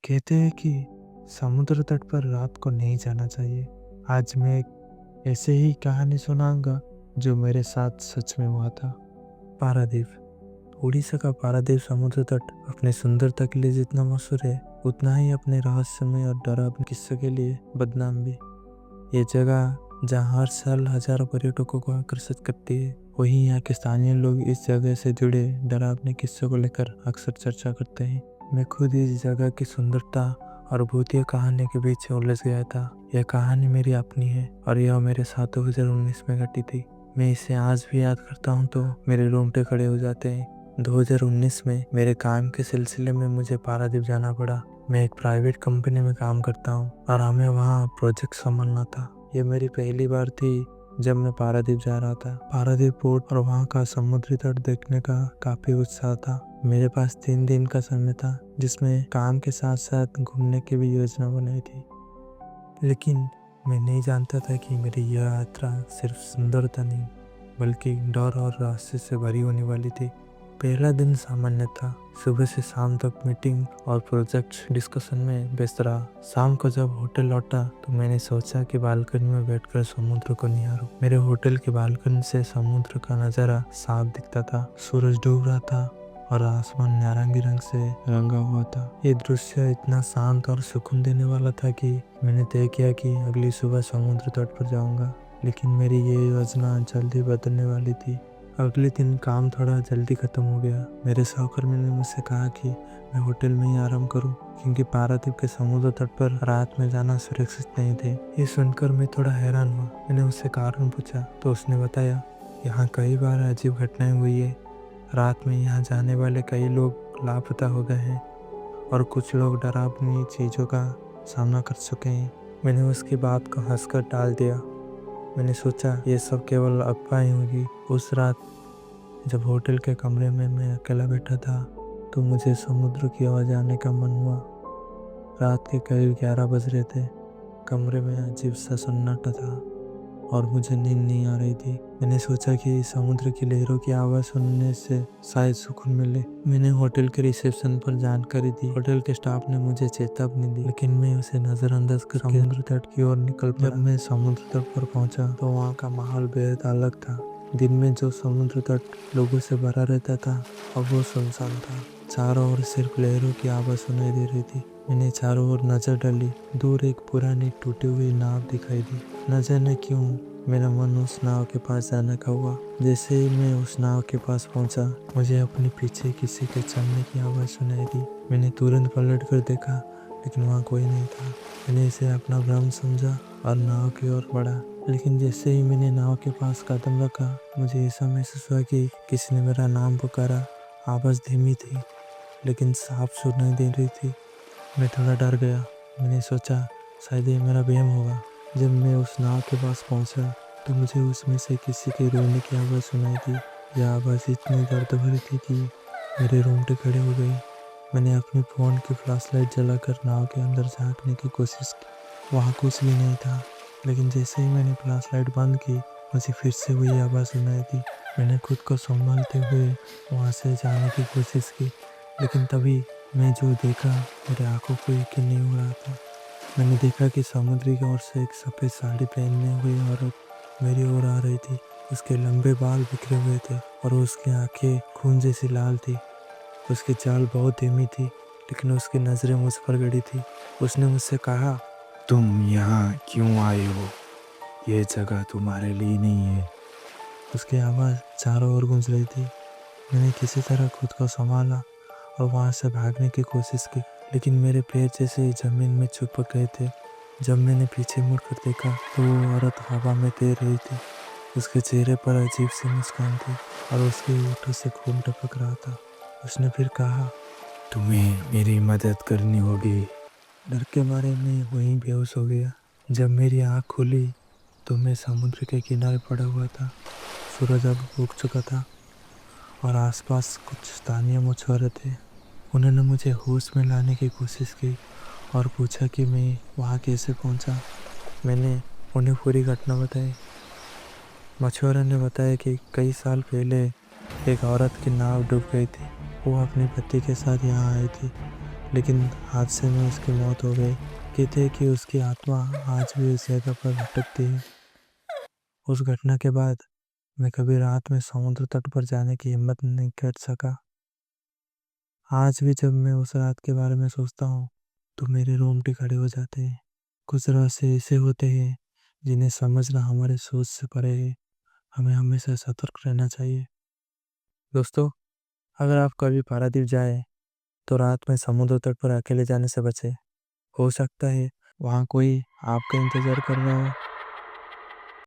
कहते हैं कि समुद्र तट पर रात को नहीं जाना चाहिए। आज मैं एक ऐसे ही कहानी सुनाऊंगा जो मेरे साथ सच में हुआ था। पारादीप। उड़ीसा का पारादीप समुद्र तट अपने सुंदरता के लिए जितना मशहूर है, उतना ही अपने रहस्यमय और डरावने किस्सों के लिए बदनाम भी। ये जगह जहाँ हर साल हजारों पर्यटकों को आकर्षित करती है, वहीं यहाँ के स्थानीय लोग इस जगह से जुड़े डरावने किस्सों को लेकर अक्सर चर्चा करते हैं। मैं खुद इस जगह की सुंदरता और भूतिया कहानी के बीच उलझ गया था। यह कहानी मेरी अपनी है और यह मेरे साथ 2019 में घटी थी। मैं इसे आज भी याद करता हूँ तो मेरे रोंगटे खड़े हो जाते हैं। 2019 में मेरे काम के सिलसिले में मुझे पारादीप जाना पड़ा। मैं एक प्राइवेट कंपनी में काम करता हूँ और हमें वहाँ प्रोजेक्ट संभालना था। ये मेरी पहली बार थी जब मैं पारादीप जा रहा था। पारादीप पोर्ट और वहाँ का समुद्री तट देखने का काफी उत्साह था। मेरे पास 3 दिन का समय था, जिसमें काम के साथ साथ घूमने की भी योजना बनाई थी। लेकिन मैं नहीं जानता था कि मेरी यह यात्रा सिर्फ सुंदरता नहीं, बल्कि डर और रहस्य से भरी होने वाली थी। पहला दिन सामान्य था। सुबह से शाम तक मीटिंग और प्रोजेक्ट डिस्कशन में व्यस्त रहा। शाम को जब होटल लौटा तो मैंने सोचा कि बालकनी में बैठकर समुद्र को निहारूं। मेरे होटल के बालकनी से समुद्र का नजारा साफ दिखता था। सूरज डूब रहा था और आसमान नारंगी रंग से रंगा हुआ था। ये दृश्य इतना शांत और सुकून देने वाला था कि मैंने तय किया कि अगली सुबह समुद्र तट पर जाऊंगा। लेकिन मेरी ये योजना जल्दी बदलने वाली थी। अगले दिन काम थोड़ा जल्दी खत्म हो गया। मेरे सहकर्मी ने मुझसे कहा कि मैं होटल में ही आराम करूं, क्योंकि पारादीप के समुद्र तट पर रात में जाना सुरक्षित नहीं थे। ये सुनकर मैं थोड़ा हैरान हुआ। मैंने उससे कारण पूछा तो उसने बताया, यहाँ कई बार अजीब घटनाएं हुई है। रात में यहाँ जाने वाले कई लोग लापता हो गए हैं और कुछ लोग डरावनी चीज़ों का सामना कर चुके हैं। मैंने उसकी बात को हंसकर टाल दिया। मैंने सोचा ये सब केवल अफवाहें होगी। उस रात जब होटल के कमरे में मैं अकेला बैठा था तो मुझे समुद्र की आवाज़ आने का मन हुआ। रात के करीब 11 बज रहे थे। कमरे में अजीब सा सन्नाटा था और मुझे नींद नहीं आ रही थी। मैंने सोचा कि समुद्र की लहरों की आवाज़ सुनने से शायद सुकून मिले। मैंने होटल के रिसेप्शन पर जानकारी दी। होटल के स्टाफ ने मुझे चेतावनी दी, लेकिन मैं उसे नजरअंदाज करके समुद्र तट की ओर निकल पड़ा। जब मैं समुद्र तट पर पहुंचा तो वहाँ का माहौल बेहद अलग था। दिन में जो समुद्र तट लोगों से भरा रहता था, अब वो सुनसान था। चारों ओर सिर्फ लहरों की आवाज़ सुनाई दे रही थी। मैंने चारों ओर नजर डाली। दूर एक पुरानी टूटी हुई नाव दिखाई दी। न जाने क्यों मेरा मन उस नाव के पास जाने का हुआ। जैसे ही मैं उस नाव के पास पहुंचा, मुझे अपने पीछे किसी के चलने की आवाज़ सुनाई दी। मैंने तुरंत पलट कर देखा, लेकिन वहाँ कोई नहीं था। मैंने इसे अपना भ्रम समझा और नाव की ओर बढ़ा। लेकिन जैसे ही मैंने नाव के पास कदम रखा, मुझे ऐसा महसूस हुआ कि किसी ने मेरा नाम पुकारा। आवाज़ धीमी थी, लेकिन साफ सुनाई दे रही थी। मैं थोड़ा डर गया। मैंने सोचा शायद ये मेरा वहम होगा। जब मैं उस नाव के पास पहुंचा तो मुझे उसमें से किसी के रोने की आवाज़ सुनाई दी। यह आवाज़ इतनी दर्द भरी थी कि मेरे रोंगटे खड़े हो गए। मैंने अपने फ़ोन की फ्लैशलाइट जलाकर नाव के अंदर झांकने की कोशिश की। वहाँ कुछ भी नहीं था। लेकिन जैसे ही मैंने फ्लैशलाइट बंद की, मुझे फिर से वही आवाज़ सुनाई दी। मैंने खुद को संभालते हुए वहाँ से जाने की कोशिश की, लेकिन तभी मैं जो देखा, मेरे आंखों को यकीन नहीं हो रहा था। मैंने देखा कि समुद्र की ओर से एक सफ़ेद साड़ी पहने हुई औरत मेरी ओर आ रही थी। उसके लंबे बाल बिखरे हुए थे और उसकी आंखें खून जैसी लाल थी। उसकी चाल बहुत धीमी थी, लेकिन उसकी नज़रें मुझ पर गड़ी थी। उसने मुझसे कहा, तुम यहाँ क्यों आए हो? ये जगह तुम्हारे लिए नहीं है। उसकी आवाज़ चारों ओर गूंज रही थी। मैंने किसी तरह खुद को संभाला और वहाँ से भागने की कोशिश की, लेकिन मेरे पैर जैसे ज़मीन में चिपक गए थे। जब मैंने पीछे मुड़कर देखा तो वो औरत हवा में तैर रही थी। उसके चेहरे पर अजीब सी मुस्कान थी और उसके होठों से खून टपक रहा था। उसने फिर कहा, तुम्हें मेरी मदद करनी होगी। डर के मारे मैं वहीं बेहोश हो गया। जब मेरी आँख खुली तो मैं समुद्र के किनारे पड़ा हुआ था। सूरज अब उग चुका था और आसपास कुछ स्थानीय मछुआरे थे। उन्होंने मुझे होश में लाने की कोशिश की और पूछा कि मैं वहाँ कैसे पहुँचा। मैंने उन्हें पूरी घटना बताई। मछुआरों ने बताया कि कई साल पहले एक औरत की नाव डूब गई थी। वो अपने पति के साथ यहाँ आई थी, लेकिन हादसे में उसकी मौत हो गई। कहते हैं कि उसकी आत्मा आज भी उस जगह पर भटकती है। उस घटना के बाद मैं कभी रात में समुद्र तट पर जाने की हिम्मत नहीं कर सका। आज भी जब मैं उस रात के बारे में सोचता हूँ तो मेरे रोंगटे खड़े हो जाते हैं। कुछ रहस्य ऐसे होते हैं जिन्हें समझना हमारे सोच से परे है। हमें हमेशा सतर्क रहना चाहिए। दोस्तों, अगर आप कभी पारादीप जाए तो रात में समुद्र तट पर अकेले जाने से बचे। हो सकता है वहाँ कोई आपका इंतजार कर रहा हो